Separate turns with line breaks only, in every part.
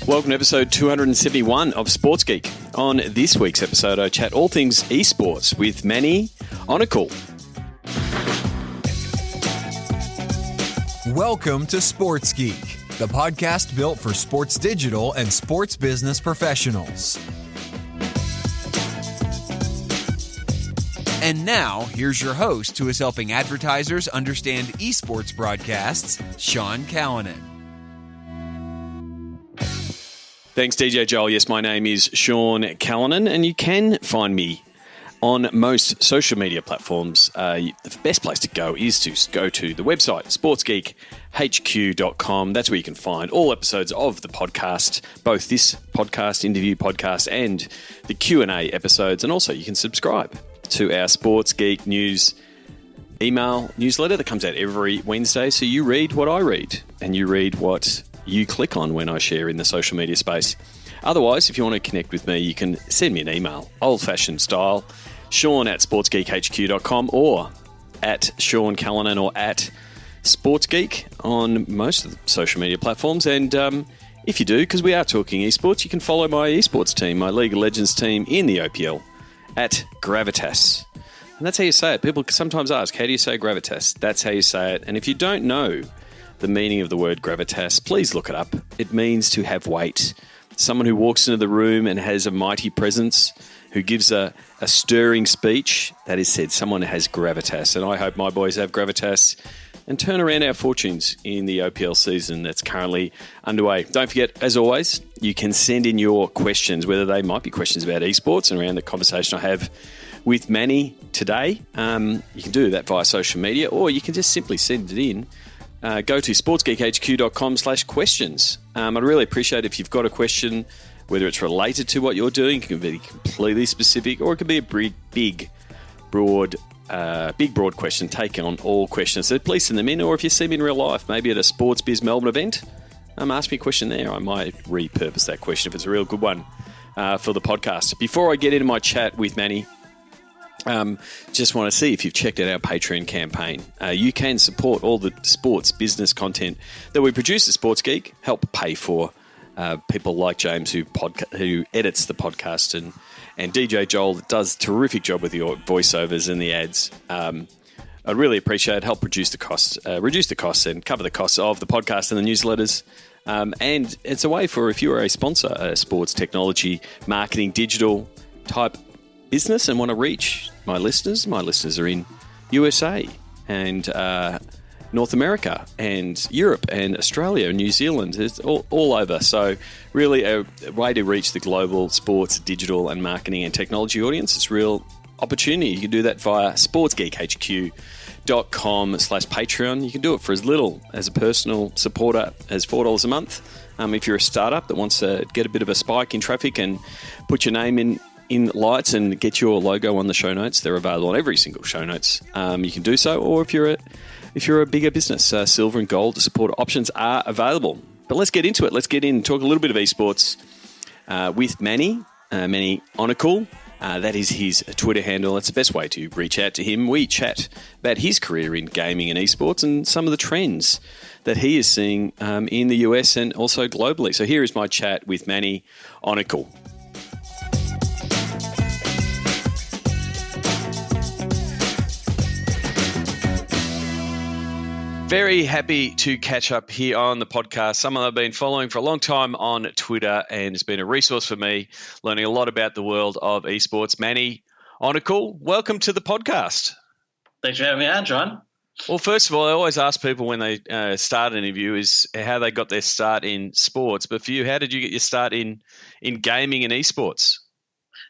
Welcome to episode 271 of Sports Geek. On this week's episode, I chat all things esports with Manny Anekal.
Welcome to Sports Geek, the podcast built for sports digital and sports business professionals. And now, here's your host who is helping advertisers understand esports broadcasts, Sean Callanan.
Thanks, DJ Joel. Yes, my name is Sean Callanan, and you can find me on most social media platforms. The best place to go is to go to the website, sportsgeekhq.com. That's where you can find all episodes of the podcast, both this podcast, interview podcast, and the Q&A episodes. And also you can subscribe to our Sports Geek News email newsletter that comes out every Wednesday. So you read what I read, and you read what you click on when I share in the social media space. Otherwise, if you want to connect with me, you can send me an email, old-fashioned style, Sean@sportsgeekhq.com or at Sean Callanan or at SportsGeek on most of the social media platforms. And if you do, because we are talking esports, you can follow my esports team, my League of Legends team in the OPL at Gravitas. And that's how you say it. People sometimes ask, how do you say Gravitas? That's how you say it. And if you don't know the meaning of the word gravitas, please look it up. It means to have weight. Someone who walks into the room and has a mighty presence, who gives a stirring speech, that is said, someone has gravitas. And I hope my boys have gravitas and turn around our fortunes in the OPL season that's currently underway. Don't forget, as always, you can send in your questions, whether they might be questions about esports and around the conversation I have with Manny today. You can do that via social media, or you can just simply send it in. Go to sportsgeekhq.com/questions. I'd really appreciate if you've got a question, whether it's related to what you're doing, it can be completely specific, or it can be a big, broad question, take on all questions. So please send them in, or if you see me in real life, maybe at a Sports Biz Melbourne event, ask me a question there. I might repurpose that question if it's a real good one for the podcast. Before I get into my chat with Manny, just want to see if you've checked out our Patreon campaign. You can support all the sports business content that we produce at Sports Geek, help pay for people like James who edits the podcast, and DJ Joel that does a terrific job with your voiceovers and the ads. I'd really appreciate it. Help reduce the costs and cover the costs of the podcast and the newsletters. And it's a way for, if you are a sponsor, a sports technology, marketing, digital type business and want to reach my listeners are in USA and North America and Europe and Australia and New Zealand. It's all over. So really a way to reach the global sports, digital and marketing and technology audience. It's a real opportunity. You can do that via sportsgeekhq.com/Patreon. You can do it for as little as a personal supporter as $4 a month. If you're a startup that wants to get a bit of a spike in traffic and put your name in lights and get your logo on the show notes, they're available on every single show notes. You can do so, or if you're a bigger business, silver and gold support options are available. But let's get into it. Let's get in and talk a little bit of esports with Manny Anekal. That is his Twitter handle. That's the best way to reach out to him. We chat about his career in gaming and esports and some of the trends that he is seeing in the US and also globally. So here is my chat with Manny Anekal. Very happy to catch up here on the podcast. Someone I've been following for a long time on Twitter and has been a resource for me, learning a lot about the world of esports. Manny Anekal, welcome to the podcast.
Thanks for having me on, John.
Well, first of all, I always ask people when they start an interview is how they got their start in sports. But for you, how did you get your start in gaming and esports?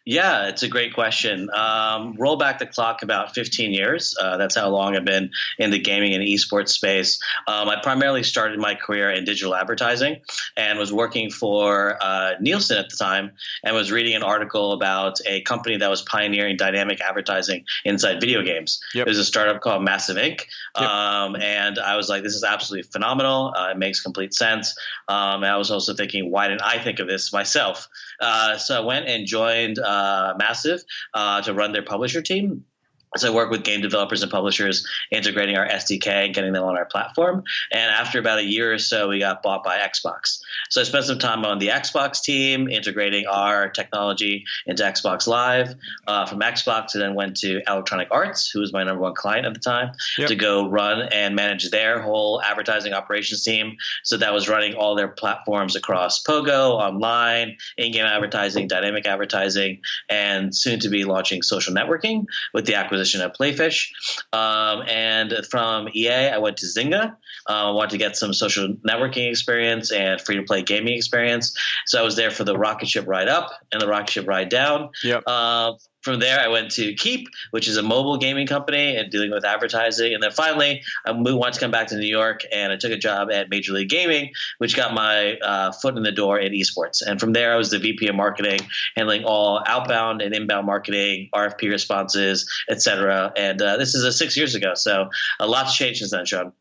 Yeah, it's a great question. Roll back the clock about 15 years. That's how long I've been in the gaming and esports space. I primarily started my career in digital advertising and was working for Nielsen at the time and was reading an article about a company that was pioneering dynamic advertising inside video games. Yep. It was a startup called Massive Inc. Yep. And I was like, this is absolutely phenomenal. It makes complete sense. And I was also thinking, why didn't I think of this myself? So I went and joined Massive to run their publisher team. So I work with game developers and publishers, integrating our SDK and getting them on our platform. And after about a year or so, we got bought by Xbox. So I spent some time on the Xbox team, integrating our technology into Xbox Live. From Xbox, I then went to Electronic Arts, who was my number one client at the time, to go run and manage their whole advertising operations team. So that was running all their platforms across Pogo, online, in-game advertising, dynamic advertising, and soon to be launching social networking with the acquisition of Playfish. And from EA, I went to Zynga. I wanted to get some social networking experience and free-to-play gaming experience. So I was there for the rocket ship ride up and the rocket ship ride down. From there, I went to Keep, which is a mobile gaming company and dealing with advertising. And then finally, I wanted to come back to New York, and I took a job at Major League Gaming, which got my foot in the door in esports. And from there, I was the VP of marketing, handling all outbound and inbound marketing, RFP responses, etc. And this is 6 years ago. So a lot's changed since then, Sean.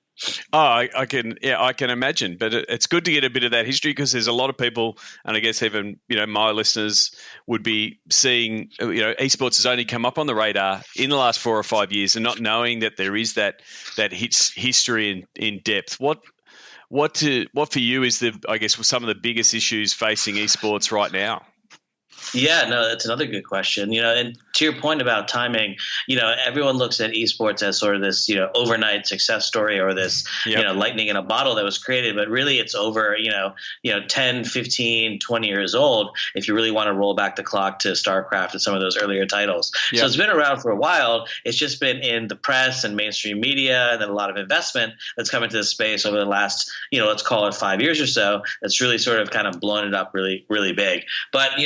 Oh, I can imagine. But it's good to get a bit of that history, because there's a lot of people, and I guess even my listeners would be seeing esports has only come up on the radar in the last 4 or 5 years, and not knowing that there is that history in depth. What for you is some of the biggest issues facing esports right now?
Yeah, no, that's another good question. And to your point about timing, everyone looks at esports as sort of this, overnight success story, or this, lightning in a bottle that was created. But really, it's over, 10, 15, 20 years old if you really want to roll back the clock to StarCraft and some of those earlier titles. Yep. So it's been around for a while. It's just been in the press and mainstream media, and then a lot of investment that's come into the space over the last, let's call it 5 years or so. That's really sort of kind of blown it up really, really big. But,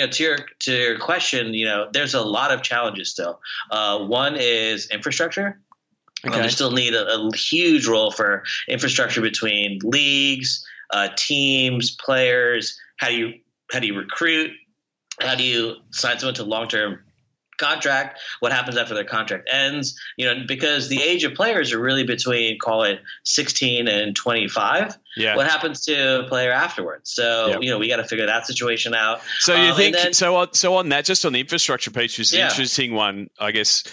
to your question, there's a lot of challenges still. One is infrastructure.
Okay.
They still need a huge role for infrastructure between leagues, teams, players. How do you recruit? How do you sign someone to long-term contract? What happens after their contract ends? Because the age of players are really between, call it 16 and 25.
Yeah.
What happens to a player afterwards? So, we got to figure that situation out.
So you think, so on that, just on the infrastructure piece, was an interesting one, I guess.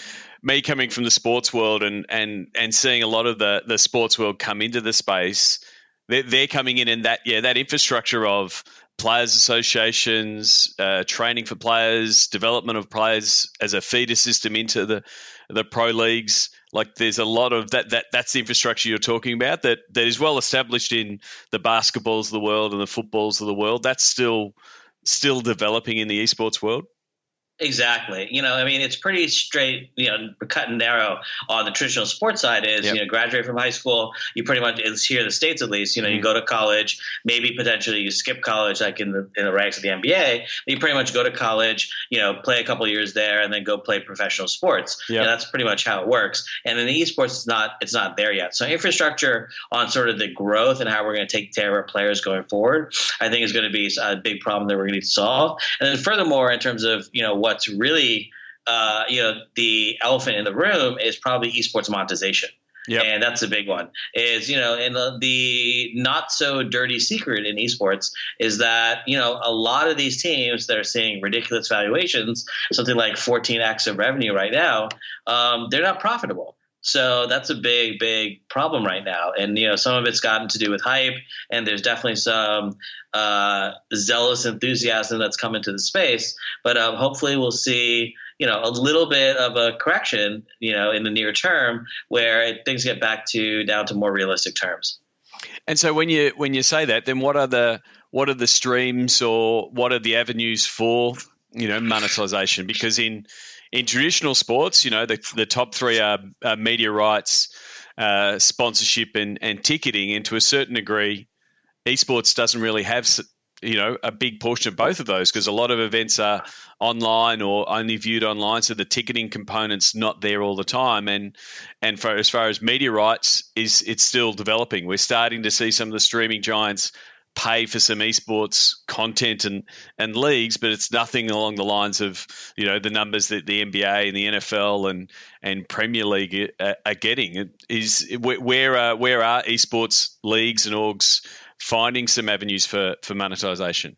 Me coming from the sports world and seeing a lot of the sports world come into the space, they're coming in, and that infrastructure of players associations, training for players, development of players as a feeder system into the pro leagues. Like, there's a lot of that's the infrastructure you're talking about that is well established in the basketballs of the world and the footballs of the world. That's still developing in the esports world.
Exactly. It's pretty straight, cut and narrow on the traditional sports side is, graduate from high school, you pretty much, it's here in the States at least, you go to college, maybe potentially you skip college like in the ranks of the NBA, but you pretty much go to college, play a couple of years there and then go play professional sports. That's pretty much how it works. And in the esports, it's not there yet. So infrastructure on sort of the growth and how we're going to take care of our players going forward, I think is going to be a big problem that we're going to need to solve. And then furthermore, in terms of, what's really, the elephant in the room is probably esports monetization. Yep. And that's a big one is, and the not so dirty secret in esports is that, a lot of these teams that are seeing ridiculous valuations, something like 14x of revenue right now, they're not profitable. So that's a big, big problem right now. And, some of it's gotten to do with hype, and there's definitely some zealous enthusiasm that's come into the space. But hopefully we'll see, a little bit of a correction, in the near term where things get back down to more realistic terms.
And so when you say that, then what are the streams, or what are the avenues for, monetization? Because in traditional sports, the top three are media rights, sponsorship, and ticketing. And to a certain degree, esports doesn't really have, a big portion of both of those, because a lot of events are online or only viewed online. So the ticketing component's not there all the time. And as far as media rights, it's still developing. We're starting to see some of the streaming giants pay for some esports content and leagues, but it's nothing along the lines of, the numbers that the NBA and the NFL and Premier League are getting. Where are esports leagues and orgs finding some avenues for monetization?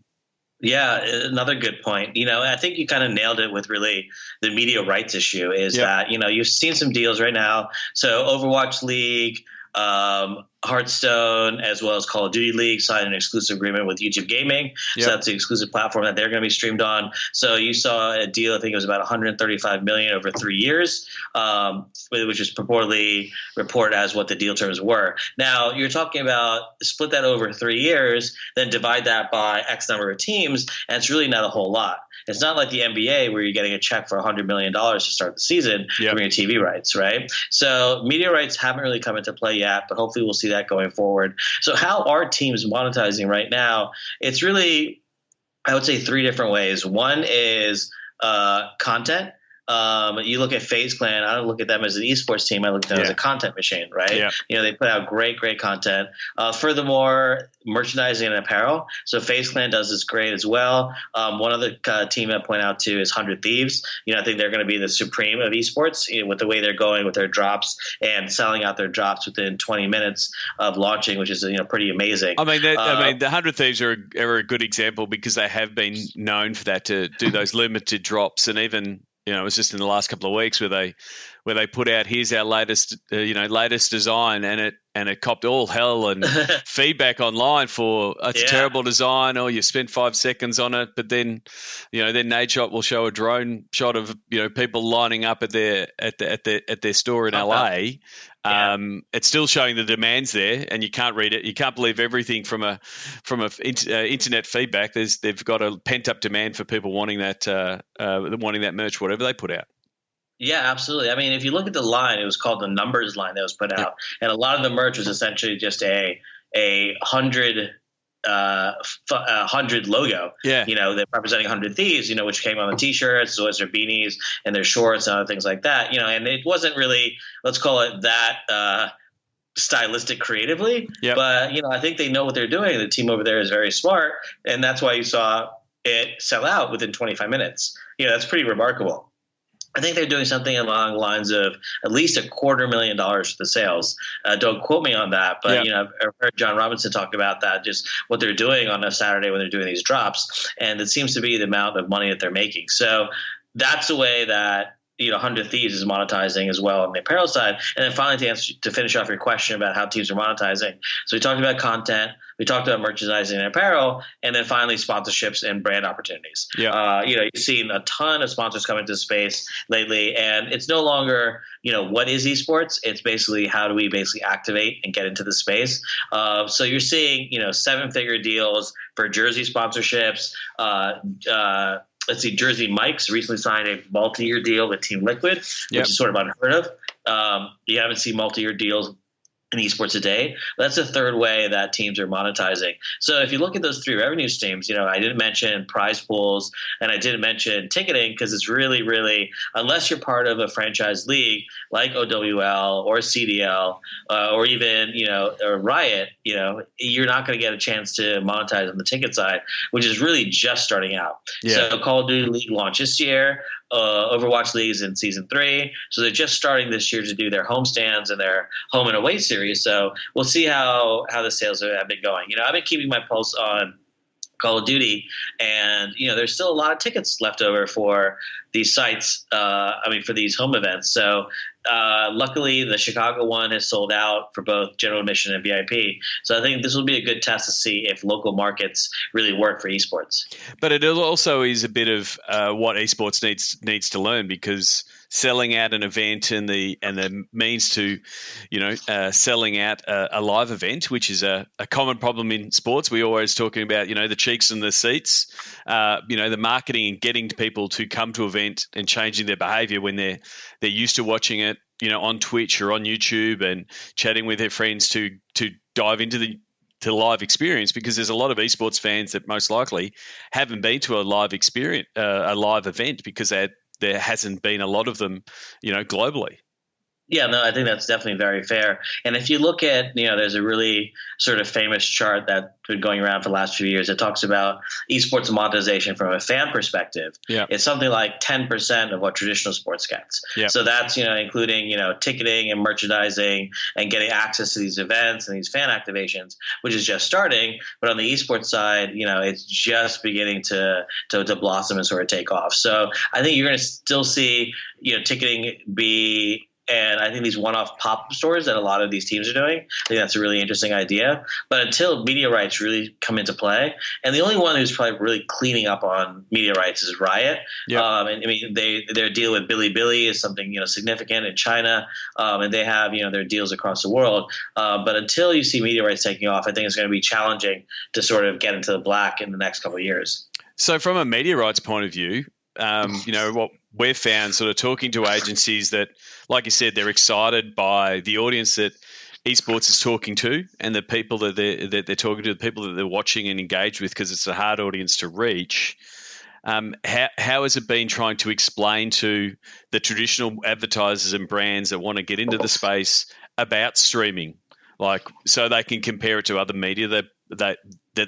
Yeah, another good point. I think you kind of nailed it with really the media rights issue is
Yep.
that, you've seen some deals right now. So Overwatch League, Hearthstone, as well as Call of Duty League signed an exclusive agreement with YouTube Gaming. So
Yep.
that's the exclusive platform that they're going to be streamed on. So you saw a deal, I think it was about 135 million over 3 years, which is purportedly reported as what the deal terms were. Now you're talking about split that over 3 years, then divide that by X number of teams, and it's really not a whole lot. It's not like the NBA where you're getting a check for $100 million to start the season
Yep.
from your TV rights, right? So media rights haven't really come into play yet, but hopefully we'll see that going forward. So how are teams monetizing right now? It's really, I would say, three different ways. One is content. You look at FaZe Clan. I don't look at them as an esports team. I look at them as a content machine, right?
Yeah.
They put out great content. Furthermore, merchandising and apparel. So FaZe Clan does this great as well. One other team I point out to is 100 Thieves. I think they're going to be the supreme of esports with the way they're going with their drops and selling out their drops within 20 minutes of launching, which is pretty amazing.
I mean, the 100 Thieves are a good example because they have been known for that, to do those limited drops, and even it was just in the last couple of weeks where they put out, here's our latest design, and it copped all hell and feedback online for it's a terrible design, or you spent 5 seconds on it, but then then Nadeshot will show a drone shot of people lining up at their store in LA. It's still showing the demands there, and you can't read it. You can't believe everything from internet feedback. They've got a pent up demand for people wanting that merch, whatever they put out.
Yeah, absolutely. I mean, if you look at the line, it was called the numbers line that was put out, and a lot of the merch was essentially just a 100 logo. They're representing 100 Thieves, which came on the T-shirts, as well as their beanies and their shorts and other things like that. And it wasn't really, let's call it that, stylistic creatively. But I think they know what they're doing. The team over there is very smart, and that's why you saw it sell out within 25 minutes. That's pretty remarkable. I think they're doing something along the lines of at least $250,000 for the sales. Don't quote me on that, but I've heard John Robinson talk about that, just what they're doing on a Saturday when they're doing these drops, and it seems to be the amount of money that they're making. So that's the way that 100 Thieves is monetizing as well on the apparel side. And then finally, to finish off your question about how teams are monetizing. So we talked about content, we talked about merchandising and apparel, and then finally sponsorships and brand opportunities. You've seen a ton of sponsors come into the space lately, and it's no longer, what is esports? It's basically how do we basically activate and get into the space. So you're seeing, 7-figure deals for jersey sponsorships, let's see, Jersey Mike's recently signed a multi-year deal with Team Liquid, which is sort of unheard of. You haven't seen multi-year deals in esports today. That's the third way that teams are monetizing. So if you look at those three revenue streams, I didn't mention prize pools and I didn't mention ticketing because it's really, really, unless you're part of a franchise league like OWL or CDL or even, or Riot, you're not going to get a chance to monetize on the ticket side, which is really just starting out. So Call of Duty League launched this year. Overwatch League is in season 3, so they're just starting this year to do their homestands and their home and away series. So we'll see how the sales have been going. I've been keeping my pulse on Call of Duty, and there's still a lot of tickets left over for these sites. For these home events. So luckily, the Chicago one has sold out for both general admission and VIP. So I think this will be a good test to see if local markets really work for esports.
But it also is a bit of what esports needs to learn, because selling out an event and the means to, selling out a live event, which is a common problem in sports. We always talking about, the cheeks and the seats, the marketing and getting people to come to event and changing their behavior when they're used to watching it, on Twitch or on YouTube and chatting with their friends to dive into the live experience, because there's a lot of esports fans that most likely haven't been to a live event because there hasn't been a lot of them, globally.
Yeah, no, I think that's definitely very fair. And if you look at, there's a really sort of famous chart that's been going around for the last few years. It talks about esports monetization from a fan perspective.
Yeah.
It's something like 10% of what traditional sports gets.
Yeah.
So that's, including, ticketing and merchandising and getting access to these events and these fan activations, which is just starting. But on the esports side, it's just beginning to blossom and sort of take off. So I think you're going to still see, ticketing be, and I think these one-off pop-up stores that a lot of these teams are doing, I think that's a really interesting idea. But until media rights really come into play, and the only one who's probably really cleaning up on media rights is Riot.
Yep.
And I mean, their deal with Bilibili is something significant in China, and they have their deals across the world. But until you see media rights taking off, I think it's going to be challenging to sort of get into the black in the next couple of years.
So from a media rights point of view, what we've found sort of talking to agencies that, like you said, they're excited by the audience that esports is talking to and the people that they're talking to, the people that they're watching and engaged with, because it's a hard audience to reach. How has it been trying to explain to the traditional advertisers and brands that want to get into the space about streaming, like so they can compare it to other media that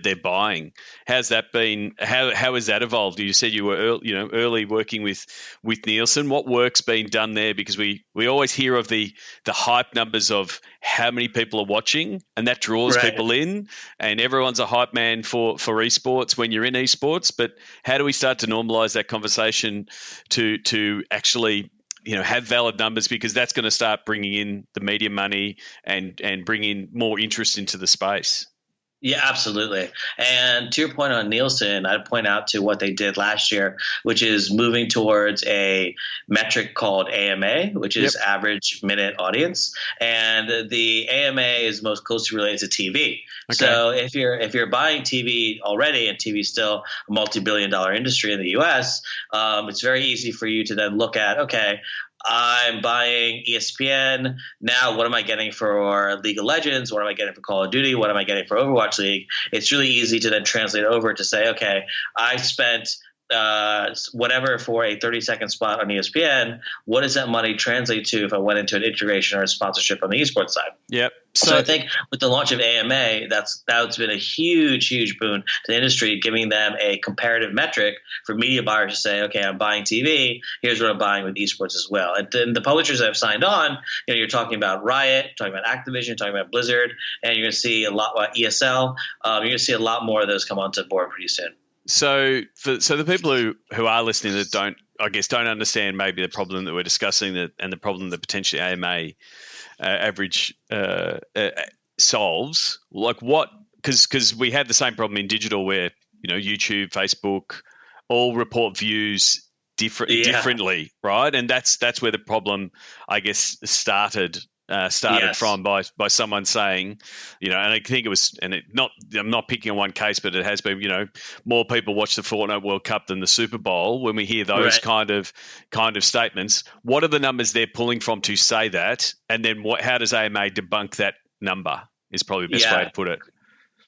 they're buying? How's that been? How has that evolved? You said you were early working with Nielsen. What work's been done there? Because we always hear of the hype numbers of how many people are watching, and that draws people in, and everyone's a hype man for esports when you're in esports. But how do we start to normalize that conversation to actually have valid numbers, because that's going to start bringing in the media money and bring in more interest into the space?
Yeah, absolutely. And to your point on Nielsen, I'd point out to what they did last year, which is moving towards a metric called AMA, which is average minute audience. And the AMA is most closely related to TV. Okay. So if you're buying TV already, and TV is still a multi-billion-dollar industry in the US, it's very easy for you to then look at, okay, I'm buying ESPN. Now, what am I getting for League of Legends? What am I getting for Call of Duty? What am I getting for Overwatch League? It's really easy to then translate over to say, okay, I spent whatever for a 30-second spot on ESPN. What does that money translate to if I went into an integration or a sponsorship on the esports side?
Yep.
So I think with the launch of AMA, that's been a huge boon to the industry, giving them a comparative metric for media buyers to say, okay, I'm buying TV. Here's what I'm buying with esports as well. And then the publishers that have signed on, you're talking about Riot, you're talking about Activision, you're talking about Blizzard, and you're going to see a lot about ESL. You're going to see a lot more of those come onto board pretty soon.
So the people who are listening that don't understand maybe the problem that we're discussing and the problem that potentially AMA average solves, like what? Because we have the same problem in digital where YouTube, Facebook all report views differently, right? And that's where the problem, I guess, started from by someone saying, and I think it was, I'm not picking on one case, but it has been, more people watch the Fortnite World Cup than the Super Bowl. When we hear those kind of statements, what are the numbers they're pulling from to say that? And then how does AMA debunk that number is probably the best way to put it.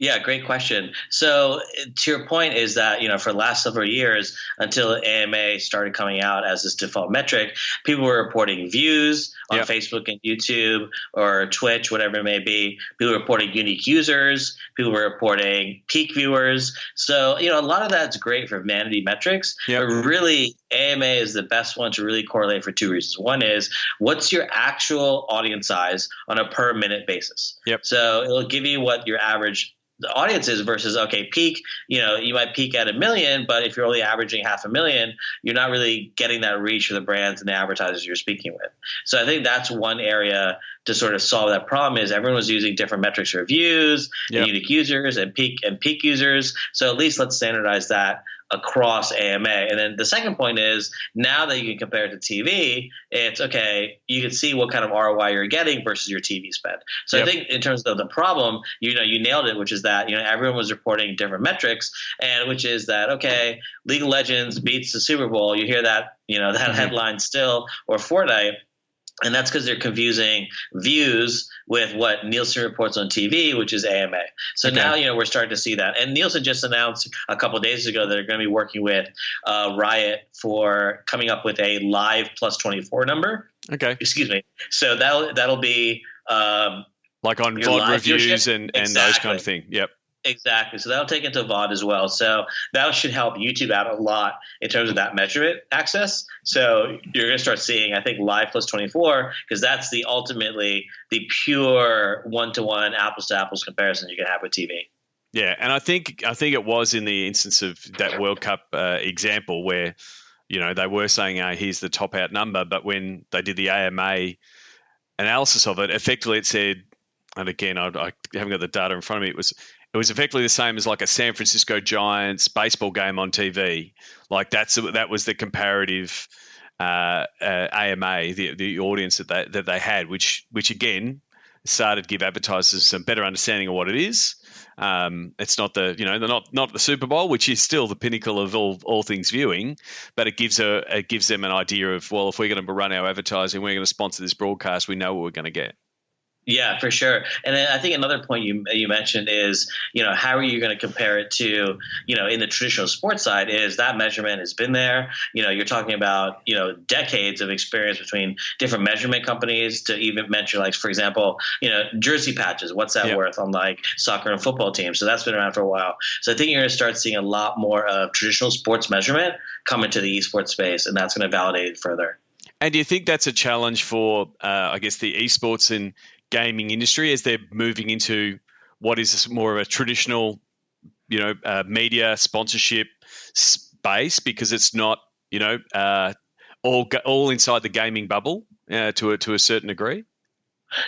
Yeah, great question. So to your point is that, for the last several years, until AMA started coming out as this default metric, people were reporting views on Facebook and YouTube or Twitch, whatever it may be. People were reporting unique users. People were reporting peak viewers. So, a lot of that's great for vanity metrics. But really, AMA is the best one to really correlate for two reasons. One is, what's your actual audience size on a per minute basis? So it'll give you what your average the audience is versus, okay, peak, you might peak at 1 million, but if you're only averaging 500,000, you're not really getting that reach for the brands and the advertisers you're speaking with. So I think that's one area to sort of solve that problem is everyone was using different metrics for views, and unique users and peak users. So at least let's standardize that across AMA. And then the second point is, now that you can compare it to TV, it's okay, you can see what kind of ROI you're getting versus your TV spend. So I think in terms of the problem, you nailed it, which is that, everyone was reporting different metrics, and which is that, okay, League of Legends beats the Super Bowl. You hear that, that headline still, or Fortnite. And that's because they're confusing views with what Nielsen reports on TV, which is AMA. So now, we're starting to see that. And Nielsen just announced a couple of days ago that they're going to be working with Riot for coming up with a live plus 24 number.
Okay.
Excuse me. So that'll be
Like on
your
VOD
live
reviews
viewership.
and those kind of
Exactly.
thing. Yep.
Exactly. So that'll take into VOD as well. So that should help YouTube out a lot in terms of that measurement access. So you're going to start seeing, I think, Live plus 24, because that's the ultimately the pure one-to-one, apples-to-apples comparison you can have with TV.
Yeah, and I think it was in the instance of that World Cup example where, they were saying, here's the top out number, but when they did the AMA analysis of it, effectively it said, and again, I haven't got the data in front of me, it was effectively the same as like a San Francisco Giants baseball game on TV. Like that was the comparative AMA, the audience that they had, which again started to give advertisers some better understanding of what it is. It's not they're not the Super Bowl, which is still the pinnacle of all things viewing, but it gives them an idea of, well, if we're going to run our advertising, we're going to sponsor this broadcast, we know what we're going to get.
Yeah, for sure. And then I think another point you mentioned is, how are you going to compare it to, in the traditional sports side is that measurement has been there. You're talking about, decades of experience between different measurement companies to even mention, like, for example, jersey patches. What's that worth on like soccer and football teams? So that's been around for a while. So I think you're going to start seeing a lot more of traditional sports measurement come into the esports space, and that's going to validate it further.
And do you think that's a challenge for, I guess, the esports and gaming industry as they're moving into what is more of a traditional, media sponsorship space, because it's not, all inside the gaming bubble to a certain degree?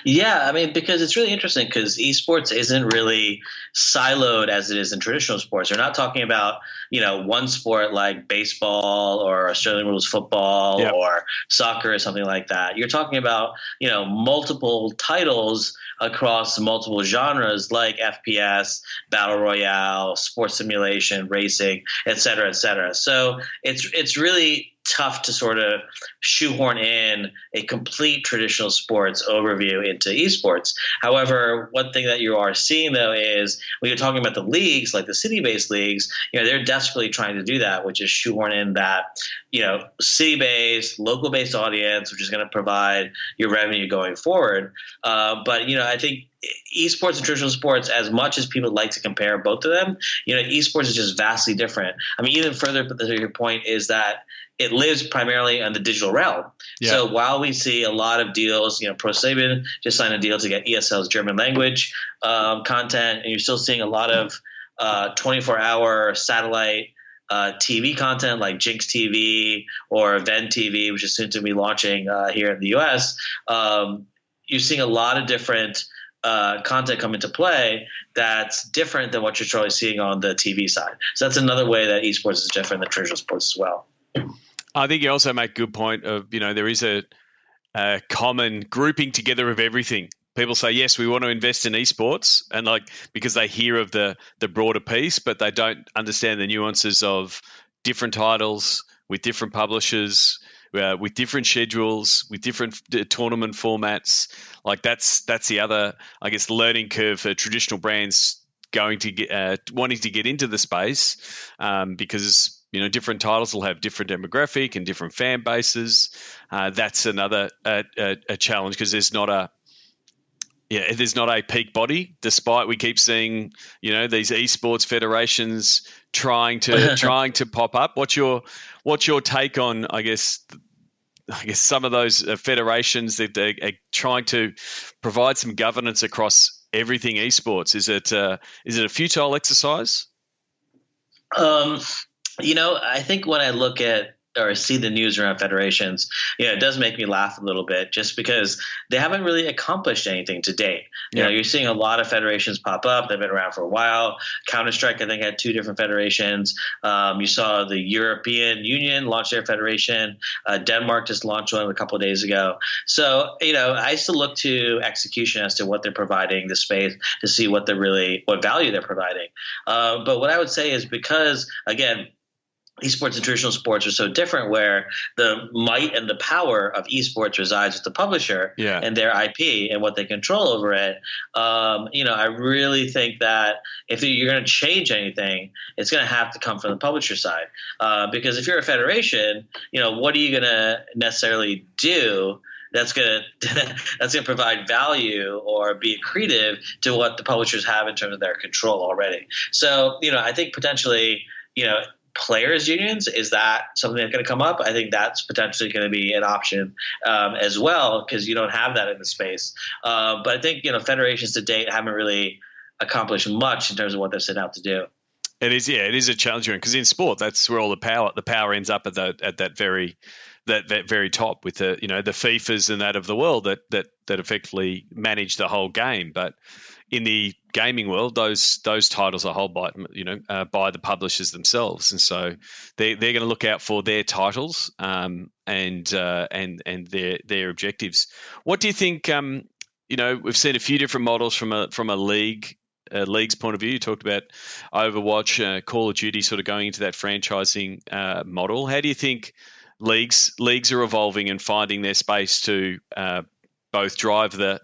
Yeah, I mean, because it's really interesting because esports isn't really siloed as it is in traditional sports. We're not talking about, one sport like baseball or Australian rules football or soccer or something like that. You're talking about, multiple titles across multiple genres like FPS, battle royale, sports simulation, racing, et cetera, et cetera. So it's really tough to sort of shoehorn in a complete traditional sports overview into esports. However, one thing that you are seeing, though, is when you're talking about the leagues, like the city-based leagues, they're desperately trying to do that, which is shoehorn in that, city-based, local-based audience, which is going to provide your revenue going forward. But I think esports and traditional sports, as much as people like to compare both of them, esports is just vastly different. I mean, even further to your point is that it lives primarily on the digital realm. Yeah. So while we see a lot of deals, Pro Saban just signed a deal to get ESL's German language content, and you're still seeing a lot of 24-hour satellite TV content like Jinx TV or Ven TV, which is soon to be launching here in the U.S. You're seeing a lot of different content come into play that's different than what you're truly seeing on the TV side. So that's another way that esports is different than traditional sports as well.
I think you also make a good point of, there is a common grouping together of everything. People say, yes, we want to invest in esports, and because they hear of the broader piece, but they don't understand the nuances of different titles with different publishers, with different schedules, with different tournament formats. Like that's the other, I guess, learning curve for traditional brands going to get wanting to get into the space, because different titles will have different demographic and different fan bases. That's another a challenge, because there's not a peak body, despite we keep seeing these esports federations trying to pop up. What's your take on I guess some of those federations that are trying to provide some governance across everything esports? Is it a futile exercise?
I think when I look at or see the news around federations, it does make me laugh a little bit, just because they haven't really accomplished anything to date. You're seeing a lot of federations pop up. They've been around for a while. Counter-Strike, I think, had 2 different federations. You saw the European Union launch their federation. Denmark just launched one a couple of days ago. So, I still look to execution as to what they're providing the space to see what value they're providing. But what I would say is, because, again, esports and traditional sports are so different, where the might and the power of esports resides with the publisher and their IP and what they control over it. I really think that if you're going to change anything, it's going to have to come from the publisher side. Because if you're a federation, what are you going to necessarily do that's gonna that's gonna provide value or be accretive to what the publishers have in terms of their control already. So, I think potentially, players unions, is that something that's going to come up? I think that's potentially going to be an option as well, because you don't have that in the space. But I think federations to date haven't really accomplished much in terms of what they're set out to do.
It is a challenging one, because in sport, that's where all the power ends up at that very top, with the the FIFAs and that of the world that effectively manage the whole game. But in the gaming world, those titles are held by the publishers themselves, and so they're going to look out for their titles and their objectives. What do you think? We've seen a few different models from a league's point of view. You talked about Overwatch, Call of Duty, sort of going into that franchising model. How do you think leagues are evolving and finding their space to both drive the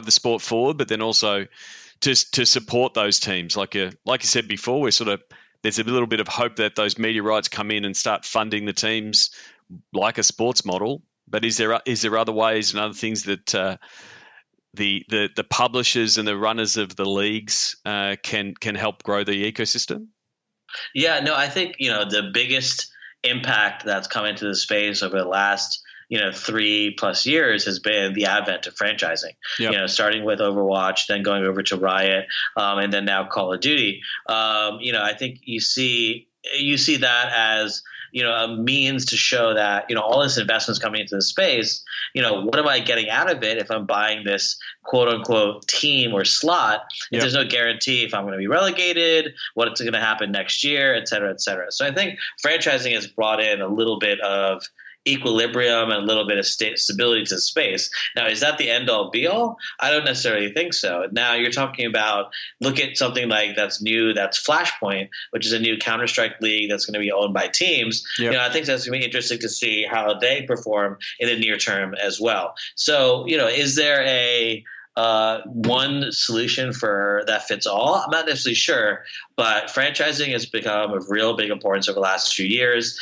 sport forward, but then also to support those teams? Like you said before, there's a little bit of hope that those media rights come in and start funding the teams like a sports model. But is there other ways and other things that the publishers and the runners of the leagues can help grow the ecosystem?
Yeah, no, I think the biggest impact that's come into the space over the last 3+ years has been the advent of franchising.
Yep.
Starting with Overwatch, then going over to Riot, and then now Call of Duty. I think you see that as a means to show that all this investment's coming into the space. What am I getting out of it if I'm buying this quote unquote team or slot? If there's no guarantee if I'm going to be relegated, what's going to happen next year, et cetera, et cetera. So I think franchising has brought in a little bit of equilibrium and a little bit of stability to the space. Now, is that the end all be all? I don't necessarily think so. Now you're talking about, look at something like that's new, that's Flashpoint, which is a new Counter-Strike league that's going to be owned by teams.
Yep.
I think that's going to be interesting to see how they perform in the near term as well. So, is there a one solution for that fits all? I'm not necessarily sure, but franchising has become of real big importance over the last few years.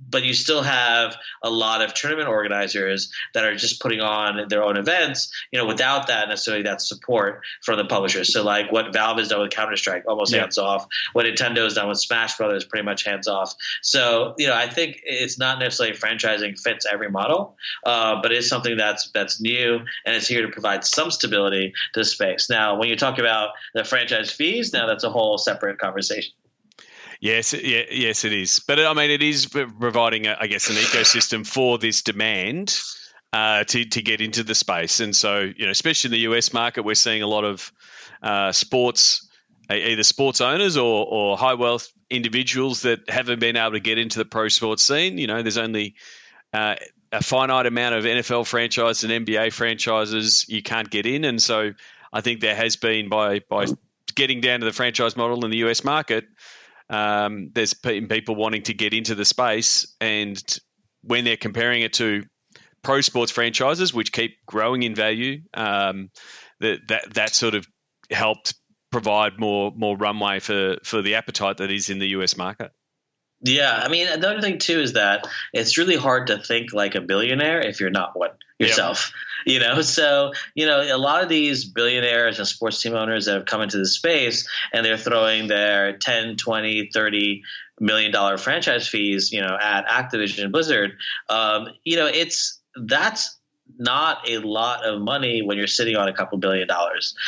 But you still have a lot of tournament organizers that are just putting on their own events, without that support from the publishers. So like what Valve has done with Counter-Strike, almost hands off. What Nintendo has done with Smash Brothers, pretty much hands off. So, I think it's not necessarily franchising fits every model, but it's something that's new, and it's here to provide some stability to the space. Now, when you talk about the franchise fees, now that's a whole separate conversation.
Yes, it is. But I mean, it is providing, an ecosystem for this demand to get into the space. And so, especially in the US market, we're seeing a lot of either sports owners or high wealth individuals that haven't been able to get into the pro sports scene. There's only a finite amount of NFL franchises and NBA franchises you can't get in. And so I think there has been, by getting down to the franchise model in the US market, there's people wanting to get into the space, and when they're comparing it to pro sports franchises, which keep growing in value, that sort of helped provide more runway for the appetite that is in the US market.
Yeah, I mean, the other thing too is that it's really hard to think like a billionaire if you're not one yourself. Yep. So a lot of these billionaires and sports team owners that have come into the space, and they're throwing their 10, 20, 30 $1 million franchise fees, at Activision and Blizzard. That's not a lot of money when you're sitting on a couple $1 billion.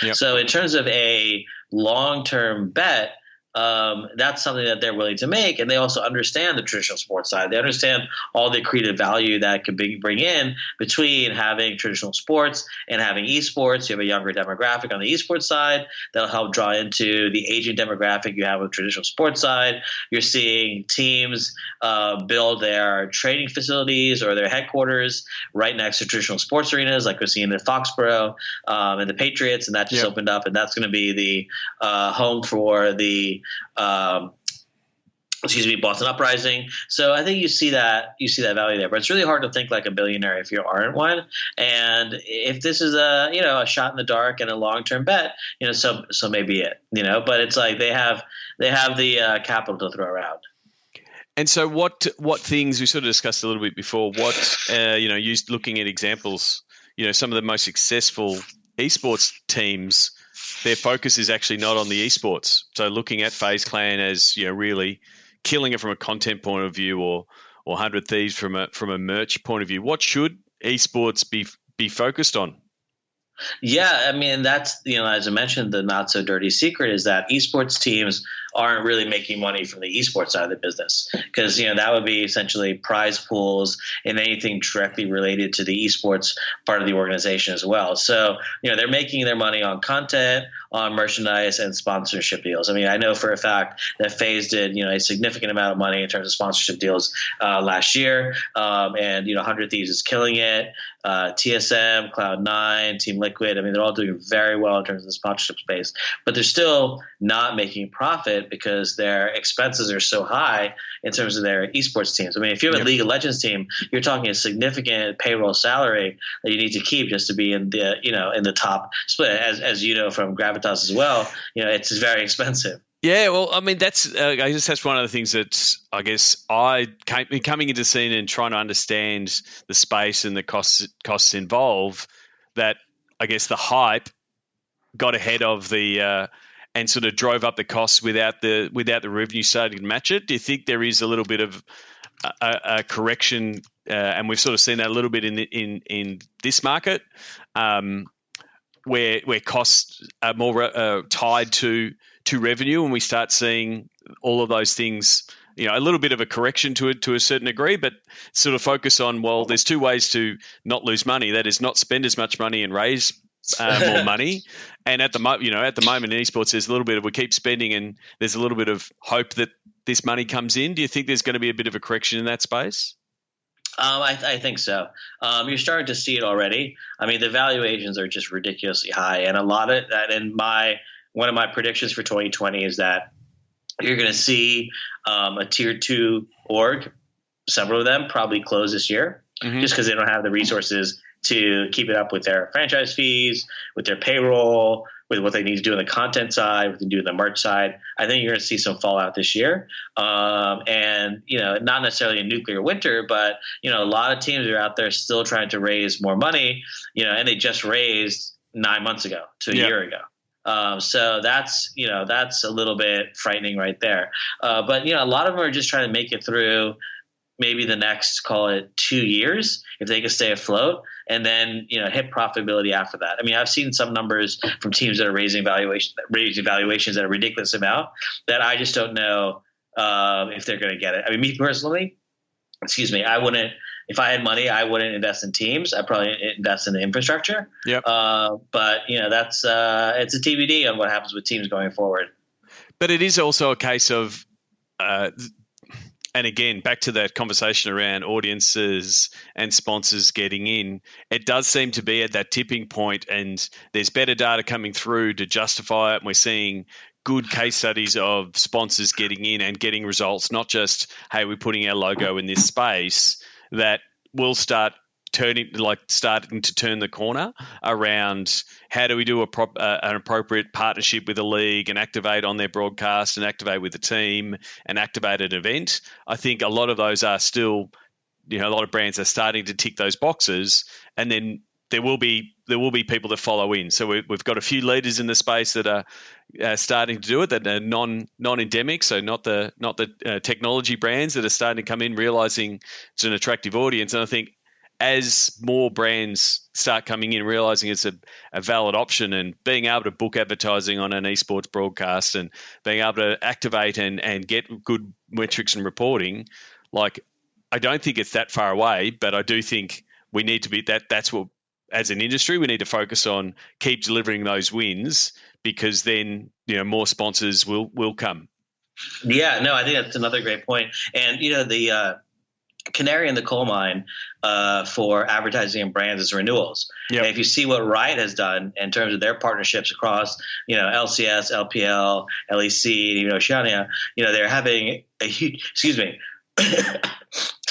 Yep. So in terms of a long-term bet, that's something that they're willing to make, and they also understand the traditional sports side. They understand all the creative value that could bring in between having traditional sports and having esports. You have a younger demographic on the esports side that'll help draw into the aging demographic you have with traditional sports side. You're seeing teams build their training facilities or their headquarters right next to traditional sports arenas, like we're seeing in Foxborough and the Patriots, and that just opened up, and that's going to be the home for the Boston Uprising. So I think you see that value there, but it's really hard to think like a billionaire if you aren't one. And if this is a shot in the dark and a long-term bet, so maybe it, but it's like they have the capital to throw around.
And so what things we sort of discussed a little bit before, used looking at examples, some of the most successful esports teams, their focus is actually not on the esports. So looking at FaZe Clan as, really killing it from a content point of view, or 100 Thieves from a merch point of view. What should esports be focused on?
Yeah, I mean, that's, as I mentioned, the not so dirty secret is that esports teams aren't really making money from the esports side of the business, because, that would be essentially prize pools and anything directly related to the esports part of the organization as well. So, they're making their money on content, on merchandise, and sponsorship deals. I mean, I know for a fact that FaZe did, a significant amount of money in terms of sponsorship deals last year. And 100 Thieves is killing it. TSM, Cloud9, Team Liquid, I mean, they're all doing very well in terms of the sponsorship space, but they're still not making profit because their expenses are so high in terms of their esports teams. I mean, if you have a League of Legends team, you're talking a significant payroll salary that you need to keep just to be in the, in the top split. As you know from Gravitas as well, it's very expensive.
Yeah, well, I mean, that's one of the things that I guess coming into the scene and trying to understand the space and the costs involved, that I guess the hype got ahead of the and sort of drove up the costs without the revenue starting to match it. Do you think there is a little bit of a correction, and we've sort of seen that a little bit in this market, where costs are more tied to revenue, and we start seeing all of those things, a little bit of a correction to a certain degree, but sort of focus on, well, there's two ways to not lose money. That is not spend as much money and raise more money. And at the moment in esports, there's a little bit of, we keep spending and there's a little bit of hope that this money comes in. Do you think there's going to be a bit of a correction in that space?
I think so. You're starting to see it already. I mean, the valuations are just ridiculously high, and a lot of that one of my predictions for 2020 is that you're going to see a tier 2 org, several of them probably close this year, just because they don't have the resources to keep it up with their franchise fees, with their payroll, with what they need to do on the content side, what they do on the merch side. I think you're going to see some fallout this year. And, not necessarily a nuclear winter, but, a lot of teams are out there still trying to raise more money, and they just raised 9 months ago to a year ago. So that's a little bit frightening right there. But, a lot of them are just trying to make it through maybe the next, call it 2 years, if they can stay afloat, and then, hit profitability after that. I mean, I've seen some numbers from teams that are raising valuations at a ridiculous amount that I just don't know if they're going to get it. I mean, me personally, I wouldn't. If I had money, I wouldn't invest in teams. I'd probably invest in the infrastructure. Yep. But that's it's a TBD on what happens with teams going forward.
But it is also a case of, and again, back to that conversation around audiences and sponsors getting in. It does seem to be at that tipping point, and there's better data coming through to justify it. And we're seeing good case studies of sponsors getting in and getting results, not just, hey, we're putting our logo in this space, that will start starting to turn the corner around how do we do an appropriate partnership with a league and activate on their broadcast and activate with the team and activate an event. I think a lot of those are still, a lot of brands are starting to tick those boxes, and then there will be people that follow in. So we've got a few leaders in the space that are starting to do it, that are non-endemic, so not the technology brands that are starting to come in, realizing it's an attractive audience. And I think as more brands start coming in, realizing it's a valid option, and being able to book advertising on an esports broadcast and being able to activate and get good metrics and reporting, I don't think it's that far away, but I do think we need to be that's what, as an industry, we need to focus on keep delivering those wins, because then, more sponsors will come.
Yeah, no, I think that's another great point. And, the canary in the coal mine for advertising and brands is renewals. Yep. And if you see what Riot has done in terms of their partnerships across, LCS, LPL, LEC, Oceania, they're having a huge,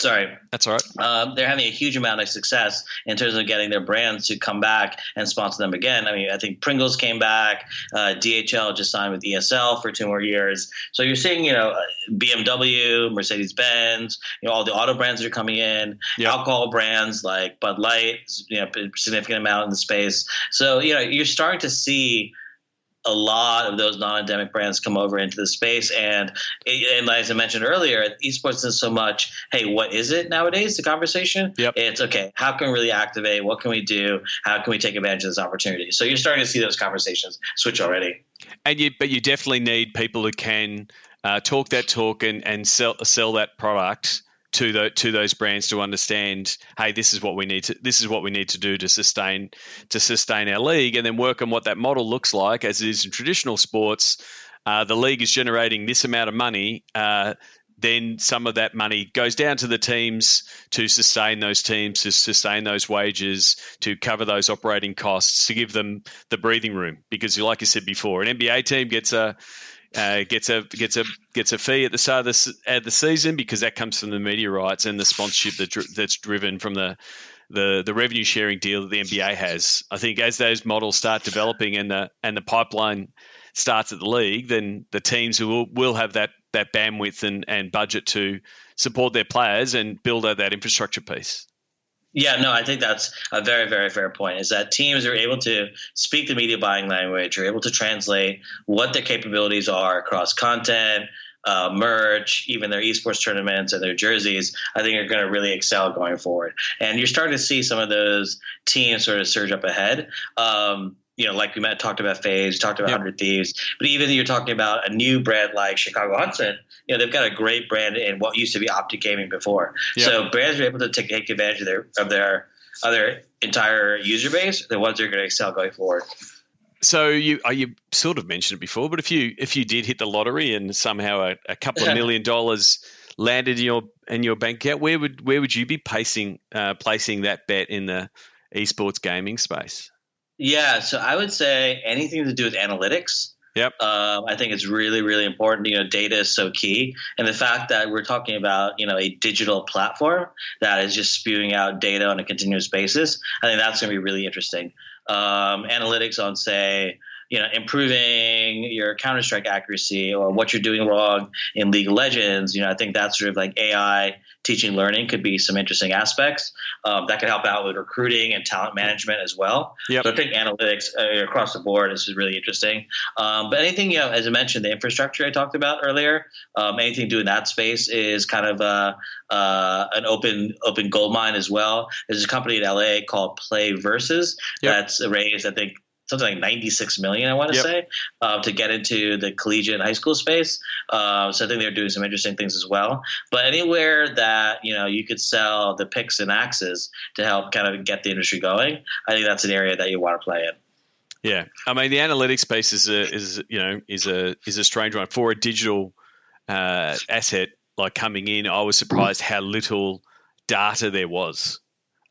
Sorry.
That's all right.
They're having a huge amount of success in terms of getting their brands to come back and sponsor them again. I mean, I think Pringles came back. DHL just signed with ESL for 2 more years. So you're seeing, BMW, Mercedes-Benz, all the auto brands that are coming in, alcohol brands like Bud Light, a significant amount in the space. So, you're starting to see a lot of those non-endemic brands come over into the space. And as I mentioned earlier, esports isn't so much, hey, what is it nowadays, the conversation?
Yep.
It's, okay, how can we really activate? What can we do? How can we take advantage of this opportunity? So you're starting to see those conversations switch already.
But you definitely need people who can talk that talk and sell that product to those brands to understand, hey, this is what we need to do to sustain our league, and then work on what that model looks like. As it is in traditional sports, the league is generating this amount of money. Then some of that money goes down to the teams to sustain those teams, to sustain those wages, to cover those operating costs, to give them the breathing room. Because, like you said before, an NBA team gets a fee at the start of the season because that comes from the media rights and the sponsorship that's driven from the revenue sharing deal that the NBA has. I think as those models start developing and the pipeline starts at the league, then the teams will have that bandwidth and budget to support their players and build out that infrastructure piece.
Yeah, no, I think that's a very, very fair point, is that teams are able to speak the media buying language, are able to translate what their capabilities are across content, merch, even their esports tournaments and their jerseys. I think are going to really excel going forward. And you're starting to see some of those teams sort of surge up ahead. Like we talked about FaZe, talked about 100 Thieves, but even you're talking about a new brand like Chicago Huntsman, they've got a great brand in what used to be Optic Gaming before. Yep. So brands are able to take advantage of their entire user base, the ones that are going to excel going forward.
So you sort of mentioned it before, but if you did hit the lottery and somehow a couple of $1 million landed in your bank account, where would you be placing that bet in the esports gaming space? Yeah,
so I would say anything to do with analytics.
Yep.
I think it's really, really important. Data is so key. And the fact that we're talking about, a digital platform that is just spewing out data on a continuous basis, I think that's going to be really interesting. Analytics on, say, improving your Counter-Strike accuracy or what you're doing wrong in League of Legends. I think that's sort of like AI teaching learning could be some interesting aspects that could help out with recruiting and talent management as well.
Yep.
So I think analytics across the board is really interesting. But anything, as I mentioned, the infrastructure I talked about earlier, anything to do in that space is kind of an open gold mine as well. There's a company in LA called Play Versus that's raised, I think, something like $96 million, I want to say, to get into the collegiate and high school space. So I think they're doing some interesting things as well. But anywhere that you could sell the picks and axes to help kind of get the industry going, I think that's an area that you want to play in.
Yeah, I mean the analytics space is a strange one for a digital asset like coming in. I was surprised how little data there was.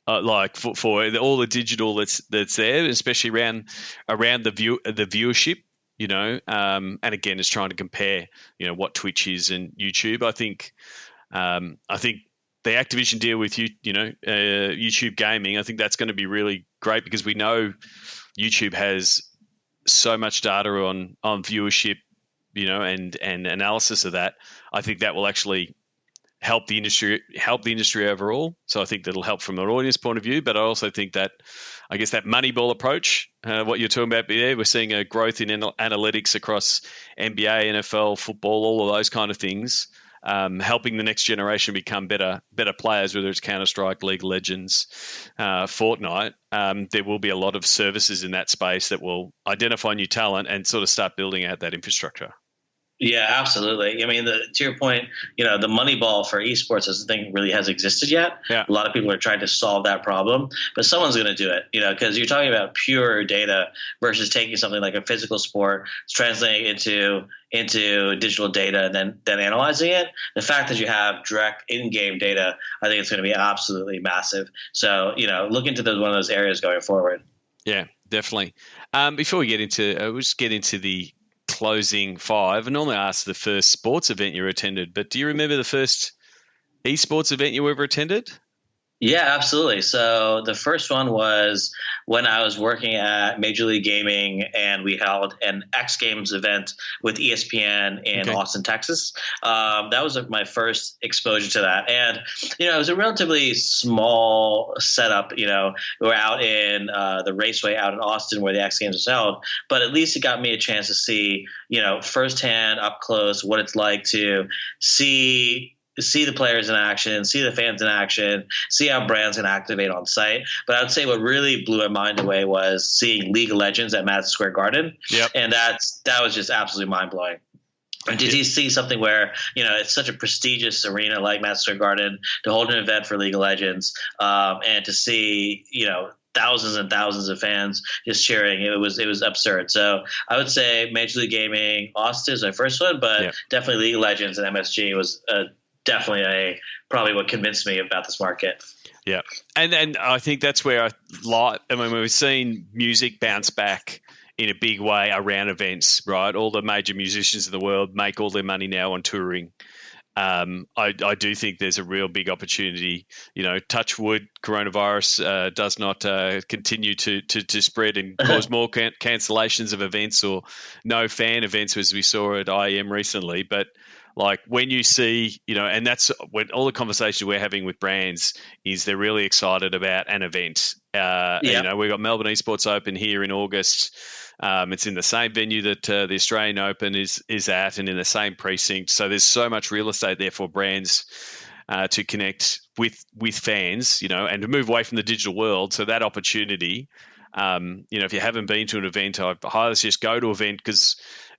Like for all the digital that's there, especially around the viewership, and again, it's trying to compare, what Twitch is and YouTube. I think the Activision deal with YouTube Gaming, I think that's going to be really great because we know YouTube has so much data on viewership, and analysis of that. I think that will actually help the industry overall. So I think that'll help from an audience point of view, but I also think that, I guess, that Moneyball approach, what you're talking about there, we're seeing a growth in analytics across NBA, NFL, football, all of those kind of things, helping the next generation become better players, whether it's Counter-Strike, League of Legends, Fortnite. There will be a lot of services in that space that will identify new talent and sort of start building out that infrastructure.
Yeah, absolutely. I mean, to your point, the Moneyball for esports as a thing really hasn't existed yet.
Yeah.
A lot of people are trying to solve that problem, but someone's going to do it, because you're talking about pure data versus taking something like a physical sport, translating it into digital data, and then analyzing it. The fact that you have direct in-game data, I think it's going to be absolutely massive. So, look into one of those areas going forward.
Yeah, definitely. Before we get into, we'll just get into the closing five. I normally ask the first sports event you attended, but do you remember the first esports event you ever attended?
Yeah, absolutely. So the first one was when I was working at Major League Gaming, and we held an X Games event with ESPN in
Okay.
Austin, Texas. That was my first exposure to that, and it was a relatively small setup. We were out in the raceway out in Austin where the X Games was held, but at least it got me a chance to see, firsthand, up close, what it's like to see the players in action, see the fans in action, see how brands can activate on site. But I would say what really blew my mind away was seeing League of Legends at Madison Square Garden.
Yep.
And that was just absolutely mind blowing. And did you see something where, it's such a prestigious arena like Madison Square Garden to hold an event for League of Legends, and to see, thousands and thousands of fans just cheering. It was absurd. So I would say Major League Gaming Austin is my first one, but definitely League of Legends and MSG was definitely probably what convinced me about this market.
Yeah. And I think that's where we've seen music bounce back in a big way around events, right? All the major musicians in the world make all their money now on touring. I do think there's a real big opportunity. Touch wood, coronavirus does not continue to spread and cause more cancellations of events or no fan events, as we saw at IEM recently. But like when you see, and that's when all the conversations we're having with brands is they're really excited about an event. We've got Melbourne Esports Open here in August. It's in the same venue that the Australian Open is at, and in the same precinct. So there's so much real estate there for brands to connect with fans, and to move away from the digital world. So that opportunity, if you haven't been to an event, I highly suggest go to an event, because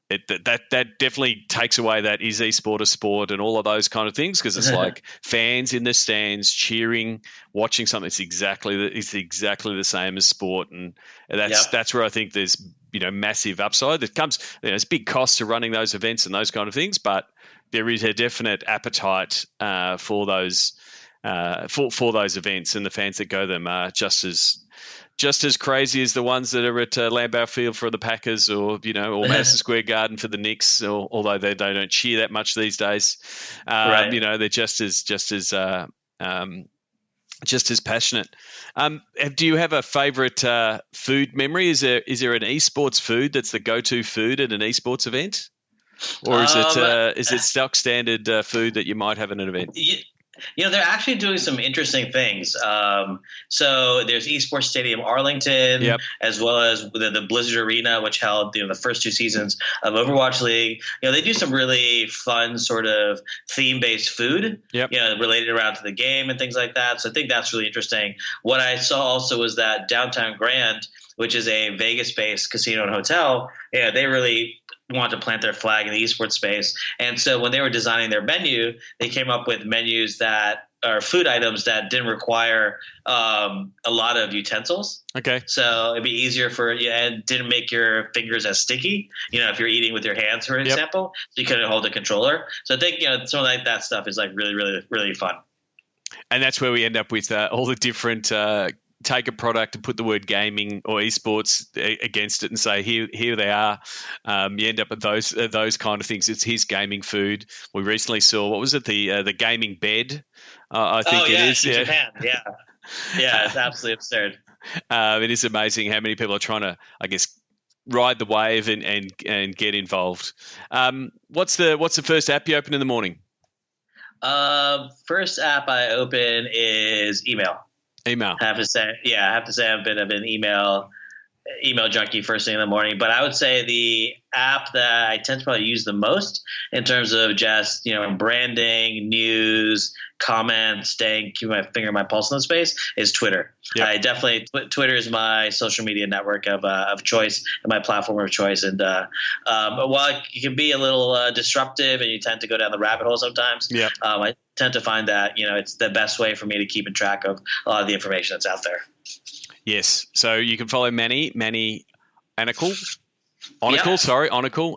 that definitely takes away that is esport a sport and all of those kind of things, because it's like fans in the stands cheering, watching something. It's exactly the same as sport, and that's where I think there's massive upside. That comes, there's big costs to running those events and those kind of things, but there is a definite appetite for those events, and the fans that go them are just as crazy as the ones that are at Lambeau Field for the Packers, or Madison Square Garden for the Knicks, although they don't cheer that much these days. Right. They're just as passionate. Do you have a favorite food memory? Is there an esports food that's the go-to food at an esports event, or is it stock standard food that you might have at an event?
They're actually doing some interesting things. So there's Esports Stadium Arlington, as well as the Blizzard Arena, which held the first two seasons of Overwatch League. They do some really fun sort of theme-based food, related around to the game and things like that. So I think that's really interesting. What I saw also was that Downtown Grand, which is a Vegas-based casino and hotel, they really want to plant their flag in the esports space. And so when they were designing their menu, they came up with menus that are food items that didn't require a lot of utensils. Okay. So it'd be easier for you, and didn't make your fingers as sticky, if you're eating with your hands, for example, so you couldn't hold a controller. So I think, some of that stuff is like really, really, really fun.
And that's where we end up with all the different take a product and put the word gaming or esports against it and say, here they are. You end up with those kind of things. It's his gaming food. We recently saw, what was it, the gaming bed? I think it is.
In Japan. Yeah, it's absolutely absurd.
It is amazing how many people are trying to, I guess, ride the wave and get involved. What's the first app you open in the morning?
First app I open is email.
Email.
I have to say I've been an email junkie first thing in the morning. But I would say the app that I tend to probably use the most in terms of just, branding, news, comments, keeping my finger in my pulse in the space is Twitter. Yep. I definitely Twitter is my social media network of choice and my platform of choice. And while it can be a little disruptive and you tend to go down the rabbit hole sometimes, I tend to find that it's the best way for me to keep in track of a lot of the information that's out there.
Yes. So you can follow Manny Anekal, Anekal,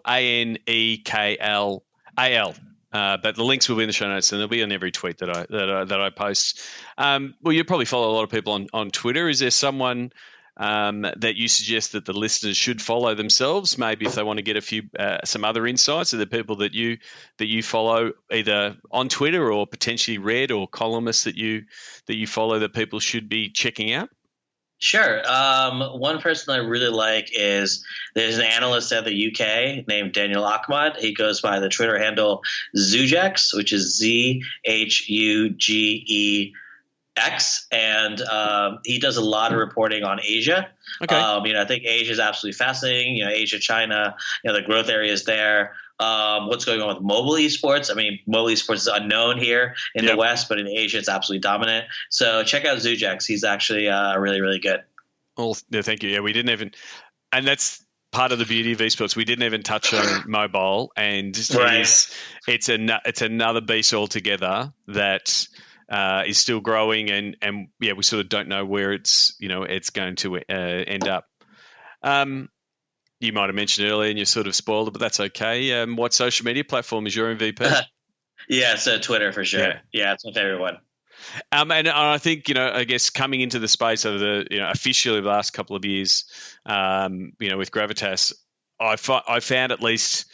Anekal. But the links will be in the show notes, and they'll be on every tweet that I post. Well, you probably follow a lot of people on Twitter. Is there someone that you suggest that the listeners should follow themselves? Maybe if they want to get a few some other insights, are there people that you follow either on Twitter or potentially read, or columnists that you follow that people should be checking out?
Sure. One person I really like is there's an analyst out of the UK named Daniel Ahmad. He goes by the Twitter handle Zugex, which is ZHUGEX, and he does a lot of reporting on Asia.
Okay.
I think Asia is absolutely fascinating. Asia, China, the growth areas there. What's going on with mobile esports? I mean, mobile esports is unknown here in the West, but in Asia, it's absolutely dominant. So check out Zugex. He's actually really, really good.
Well, yeah, thank you. Yeah, we didn't even, and that's part of the beauty of esports. We didn't even touch on mobile, and
Right.
it's another beast altogether that is still growing, and we sort of don't know where it's going to end up. You might have mentioned earlier, and you sort of spoiled it, but that's okay. What social media platform is your MVP?
Yeah, so Twitter for sure. Yeah, it's my favorite one.
And I think, I guess coming into the space over the, officially the last couple of years, with Gravitas, I found at least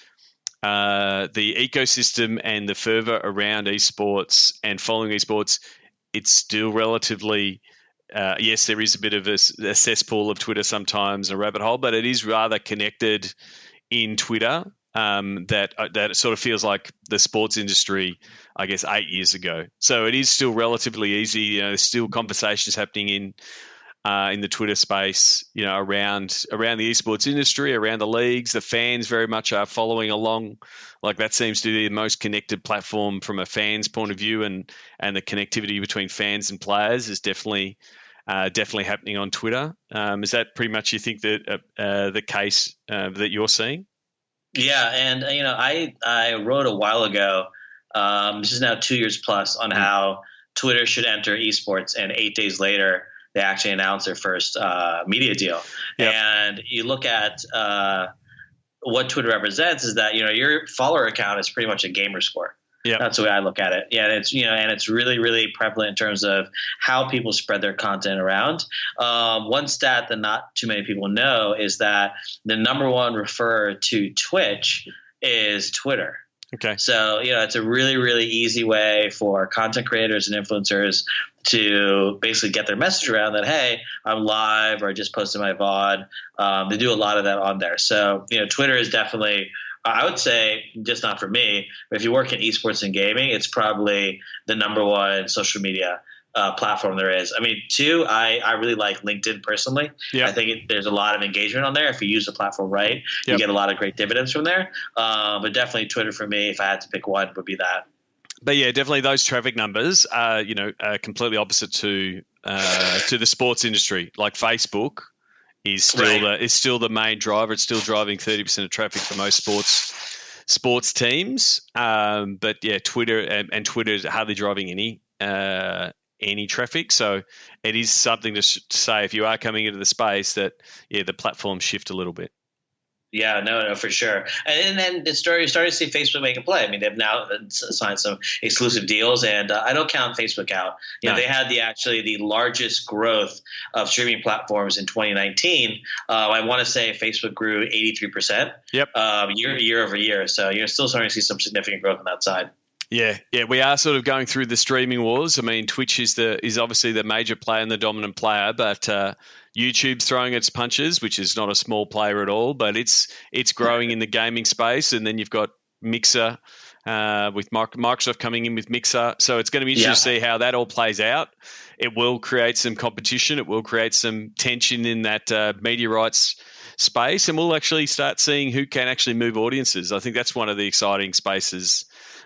the ecosystem and the fervor around esports and following esports, it's still relatively, yes, there is a bit of a cesspool of Twitter sometimes, a rabbit hole, but it is rather connected in Twitter. That it sort of feels like the sports industry, I guess, 8 years ago. So it is still relatively easy. There's still conversations happening in the Twitter space, around the esports industry, around the leagues. The fans very much are following along. Like, that seems to be the most connected platform from a fan's point of view, and the connectivity between fans and players is definitely happening on Twitter. Is that pretty much, you think, that the case that you're seeing?
Yeah, and I wrote a while ago. This is now 2 years plus on how Twitter should enter esports, and 8 days later they actually announced their first media deal. Yep. And you look at what Twitter represents is that your follower account is pretty much a gamer score. Yeah, that's the way I look at it. Yeah, and it's really, really prevalent in terms of how people spread their content around. One stat that not too many people know is that the number one referrer to Twitch is Twitter.
Okay.
So, it's a really, really easy way for content creators and influencers to basically get their message around that, hey, I'm live, or I just posted my VOD. They do a lot of that on there. So, Twitter is definitely, I would say, just not for me, but if you work in esports and gaming, it's probably the number one social media platform there is. I mean, two, I really like LinkedIn personally. Yep. I think there's a lot of engagement on there. If you use the platform right, you get a lot of great dividends from there. But definitely Twitter for me, if I had to pick one, would be that.
But yeah, definitely those traffic numbers are, completely opposite to the sports industry. Like, Facebook is still the main driver. It's still driving 30% of traffic for most sports teams. But yeah, Twitter and Twitter is hardly driving any traffic. So it is something to say, if you are coming into the space, that the platforms shift a little bit.
Yeah, no, for sure. And then you're starting to see Facebook make a play. I mean, they've now signed some exclusive deals, and I don't count Facebook out. They had the largest growth of streaming platforms in 2019. I want to say Facebook grew 83%.
Yep.
Year over year. So you're still starting to see some significant growth on that side.
Yeah, we are sort of going through the streaming wars. I mean, Twitch is obviously the major player and the dominant player, but YouTube's throwing its punches, which is not a small player at all, but it's growing in the gaming space. And then you've got Mixer with Microsoft coming in with Mixer. So it's going to be interesting to see how that all plays out. It will create some competition. It will create some tension in that media rights space, and we'll actually start seeing who can actually move audiences. I think that's one of the exciting spaces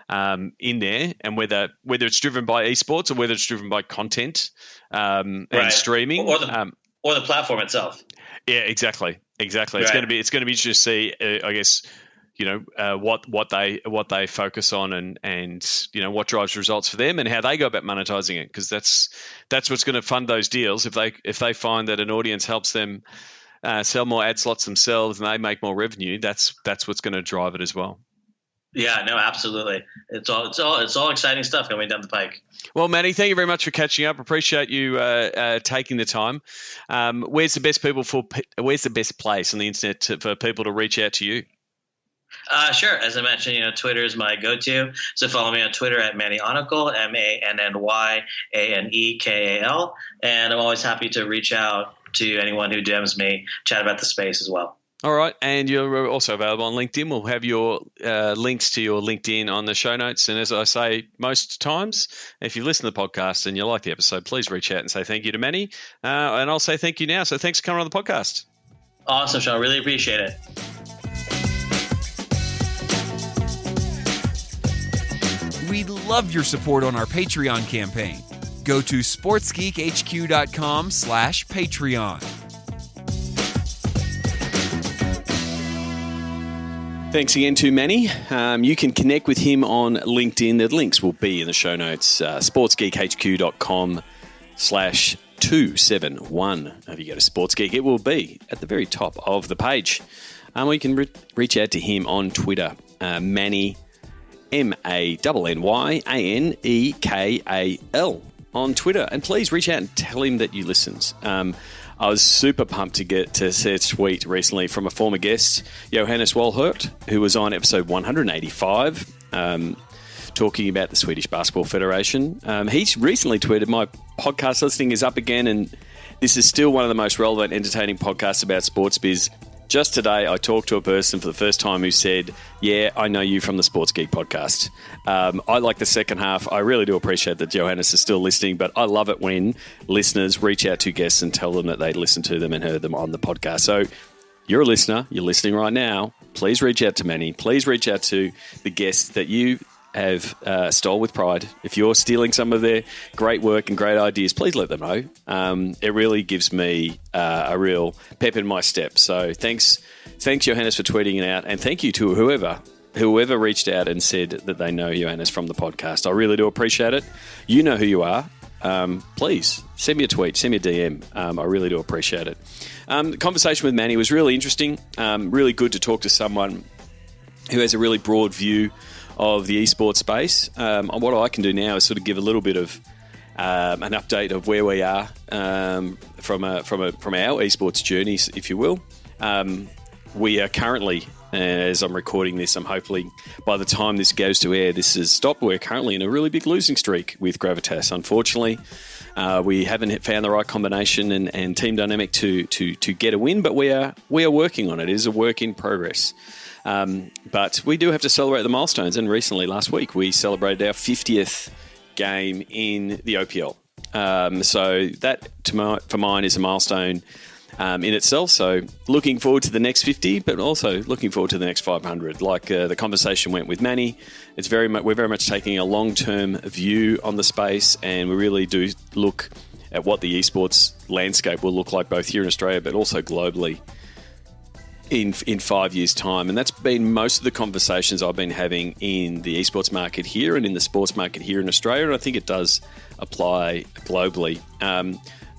in there, and whether it's driven by esports or whether it's driven by content and streaming,
or the platform itself.
Yeah, exactly. Right. It's going to be interesting to see, I guess, what they focus on, and what drives results for them, and how they go about monetizing it, because that's what's going to fund those deals. If they find that an audience helps them sell more ad slots themselves and they make more revenue, that's what's going to drive it as well.
Yeah, no, absolutely. It's all exciting stuff coming down the pike.
Well, Manny, thank you very much for catching up. Appreciate you taking the time. Where's the best place on the internet for people to reach out to you?
Sure. As I mentioned, Twitter is my go-to. So follow me on Twitter at Manny Anekal, MANNYANEKAL. And I'm always happy to reach out to anyone who DMs me, chat about the space as well.
All right. And you're also available on LinkedIn. We'll have your links to your LinkedIn on the show notes. And as I say most times, if you listen to the podcast and you like the episode, please reach out and say thank you to Manny. And I'll say thank you now. So thanks for coming on the podcast.
Awesome, Sean. Really appreciate it.
We love your support on our Patreon campaign. Go to sportsgeekhq.com/Patreon.
Thanks again to Manny. You can connect with him on LinkedIn. The links will be in the show notes. sportsgeekhq.com/271. If you go to SportsGeek, it will be at the very top of the page. Or you can reach out to him on Twitter, Manny, MANNYANEKAL on Twitter. And please reach out and tell him that you listened. I was super pumped to get to see a tweet recently from a former guest, Johannes Walhert, who was on episode 185, talking about the Swedish Basketball Federation. He's recently tweeted, "My podcast listening is up again, and this is still one of the most relevant, entertaining podcasts about sports biz. Just today, I talked to a person for the first time who said, 'Yeah, I know you from the Sports Geek podcast.' I like the second half. I really do appreciate that Johannes is still listening, but I love it when listeners reach out to guests and tell them that they listened to them and heard them on the podcast. So you're a listener. You're listening right now. Please reach out to Manny. Please reach out to the guests that you have stole with pride. If you're stealing some of their great work and great ideas, please let them know. It really gives me a real pep in my step. So thanks Johannes for tweeting it out, and thank you to whoever reached out and said that they know Johannes from the podcast. I really do appreciate it. You know who you are. Please send me a tweet, send me a DM. I really do appreciate it. The conversation with Manny was really interesting. Really good to talk to someone who has a really broad view of the esports space. What I can do now is sort of give a little bit of an update of where we are from our esports journeys, if you will. We are currently, as I'm recording this, I'm hopefully by the time this goes to air, this has stopped. We're currently in a really big losing streak with Gravitas. Unfortunately, we haven't found the right combination and team dynamic to get a win, but we are working on it. It is a work in progress. But we do have to celebrate the milestones. And recently, last week, we celebrated our 50th game in the OPL. So that, for mine, is a milestone in itself. So looking forward to the next 50, but also looking forward to the next 500. Like the conversation went with Manny, we're very much taking a long-term view on the space, and we really do look at what the esports landscape will look like both here in Australia, but also globally in 5 years' time. And that's been most of the conversations I've been having in the esports market here and in the sports market here in Australia, and I think it does apply globally.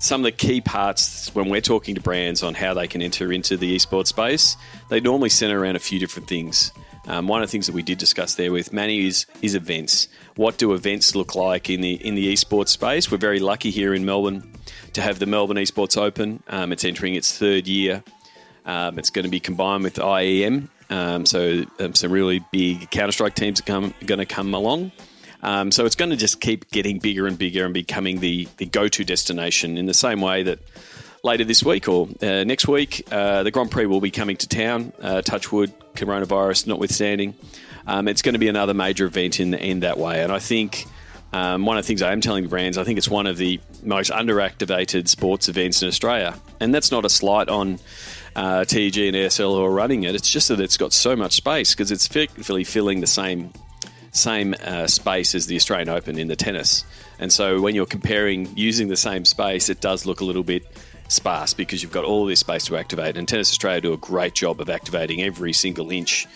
Some of the key parts when we're talking to brands on how they can enter into the esports space, they normally center around a few different things. One of the things that we did discuss there with Manny is events. What do events look like in the esports space? We're very lucky here in Melbourne to have the Melbourne Esports Open. It's entering its third year. It's going to be combined with IEM, so some really big Counter-Strike teams are going to come along. So it's going to just keep getting bigger and bigger and becoming the go-to destination in the same way that later this week or next week, the Grand Prix will be coming to town, touch wood, coronavirus notwithstanding. It's going to be another major event in that way. And I think one of the things I am telling brands, I think it's one of the most underactivated sports events in Australia. And that's not a slight on TEG and ASL who are running it. It's just that it's got so much space because it's effectively filling the same space as the Australian Open in the tennis. And so when you're comparing using the same space, it does look a little bit sparse because you've got all this space to activate. And Tennis Australia do a great job of activating every single inch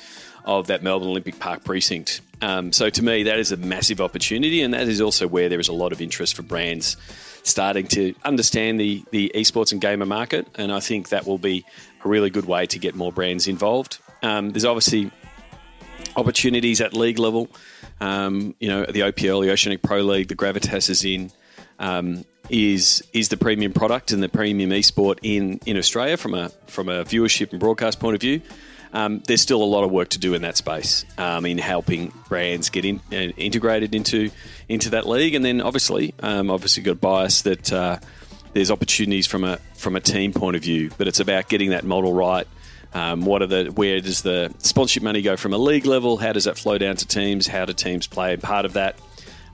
of that Melbourne Olympic Park precinct. So to me, that is a massive opportunity, and that is also where there is a lot of interest for brands starting to understand the esports and gamer market, and I think that will be a really good way to get more brands involved. There's obviously opportunities at league level. The OPL, the Oceanic Pro League, the Gravitas is in, is the premium product and the premium esport in Australia from a viewership and broadcast point of view. There's still a lot of work to do in that space in helping brands get integrated into that league, and then obviously got a bias that there's opportunities from a team point of view, but it's about getting that model right. Where does the sponsorship money go from a league level? How does that flow down to teams? How do teams play? And part of that,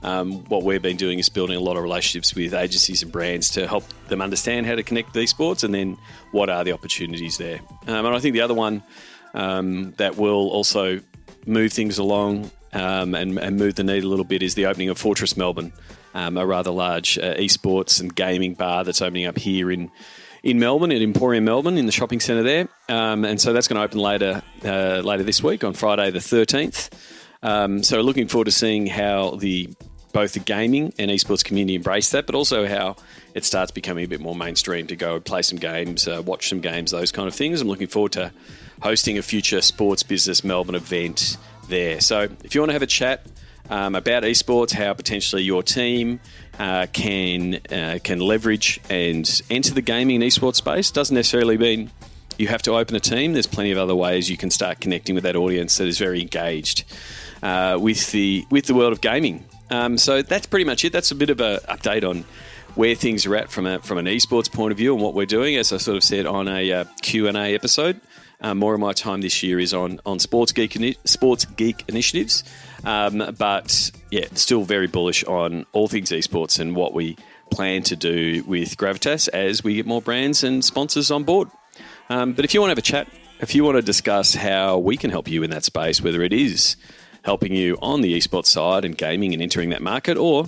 what we've been doing is building a lot of relationships with agencies and brands to help them understand how to connect these sports, and then what are the opportunities there. And I think the other one that will also move things along and move the needle a little bit is the opening of Fortress Melbourne, a rather large esports and gaming bar that's opening up here in Melbourne, at Emporium Melbourne, in the shopping centre there. And so that's going to open later this week on Friday the 13th. So looking forward to seeing how both the gaming and esports community embrace that, but also how it starts becoming a bit more mainstream to go play some games, watch some games, those kind of things. I'm looking forward to hosting a future Sports Business Melbourne event there. So if you want to have a chat about esports, how potentially your team can leverage and enter the gaming and esports space, doesn't necessarily mean you have to open a team. There's plenty of other ways you can start connecting with that audience that is very engaged with the world of gaming. So that's pretty much it. That's a bit of an update on where things are at from an esports point of view and what we're doing. As I sort of said on a Q&A episode, more of my time this year is on Sports Geek initiatives. But yeah, still very bullish on all things esports and what we plan to do with Gravitas as we get more brands and sponsors on board. But if you want to have a chat, if you want to discuss how we can help you in that space, whether it is helping you on the esports side and gaming and entering that market, or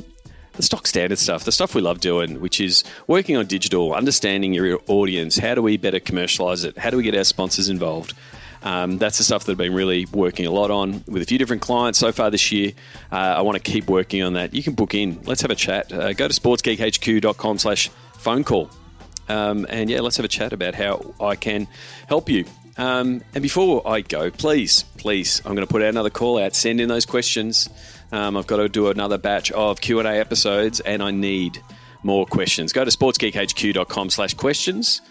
the stock standard stuff, the stuff we love doing, which is working on digital, understanding your audience, how do we better commercialize it, how do we get our sponsors involved? That's the stuff that I've been really working a lot on with a few different clients so far this year. I want to keep working on that. You can book in. Let's have a chat. Go to sportsgeekhq.com/phone call. And yeah, let's have a chat about how I can help you. And before I go, please, I'm going to put out another call out. Send in those questions. I've got to do another batch of Q&A episodes, and I need more questions. Go to sportsgeekhq.com/questions.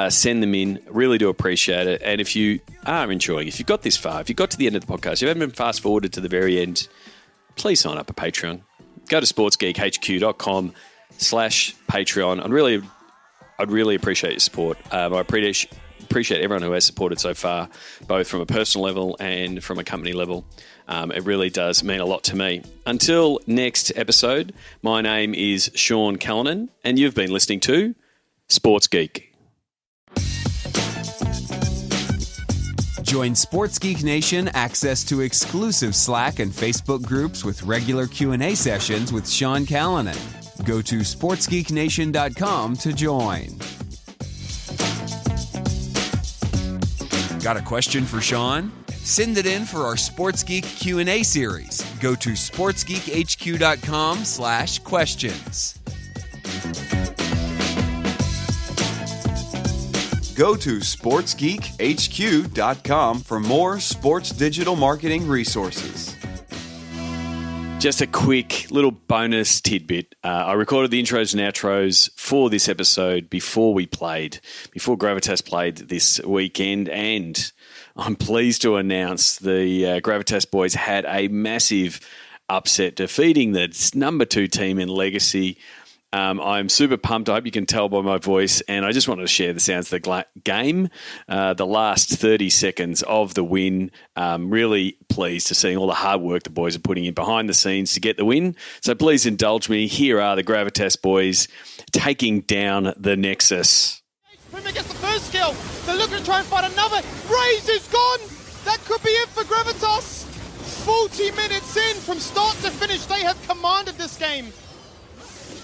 Send them in. Really do appreciate it. And if you are enjoying, if you've got this far, if you got to the end of the podcast, you haven't been fast forwarded to the very end, please sign up for Patreon. Go to sportsgeekhq.com/Patreon. I'd really appreciate your support. I appreciate everyone who has supported so far, both from a personal level and from a company level. It really does mean a lot to me. Until next episode, my name is Sean Callanan, and you've been listening to Sports Geek.
Join Sports Geek Nation access to exclusive Slack and Facebook groups with regular Q&A sessions with Sean Callanan. Go to sportsgeeknation.com to join. Got a question for Sean? Send it in for our Sports Geek Q&A series. Go to sportsgeekhq.com/questions. Go to sportsgeekhq.com for more sports digital marketing resources.
Just a quick little bonus tidbit. I recorded the intros and outros for this episode before Gravitas played this weekend, and I'm pleased to announce the Gravitas boys had a massive upset, defeating the number 2 team in Legacy. I'm super pumped. I hope you can tell by my voice, and I just wanted to share the sounds of the game. The last 30 seconds of the win. Really pleased to see all the hard work the boys are putting in behind the scenes to get the win. So please indulge me. Here are the Gravitas boys taking down the Nexus.
Premier gets the first kill. They're looking to try and find another. Raze is gone. That could be it for Gravitas. 40 minutes in, from start to finish, they have commanded this game.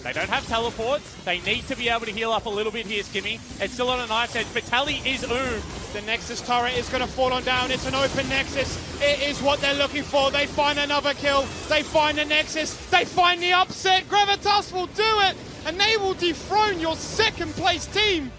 They don't have teleports. They need to be able to heal up a little bit here, Skimmy. It's still on a knife's edge, but Tally is oomed.
The Nexus turret is going to fall on down. It's an open Nexus. It is what they're looking for. They find another kill. They find the Nexus. They find the upset. Gravitas will do it, and they will dethrone your second place team.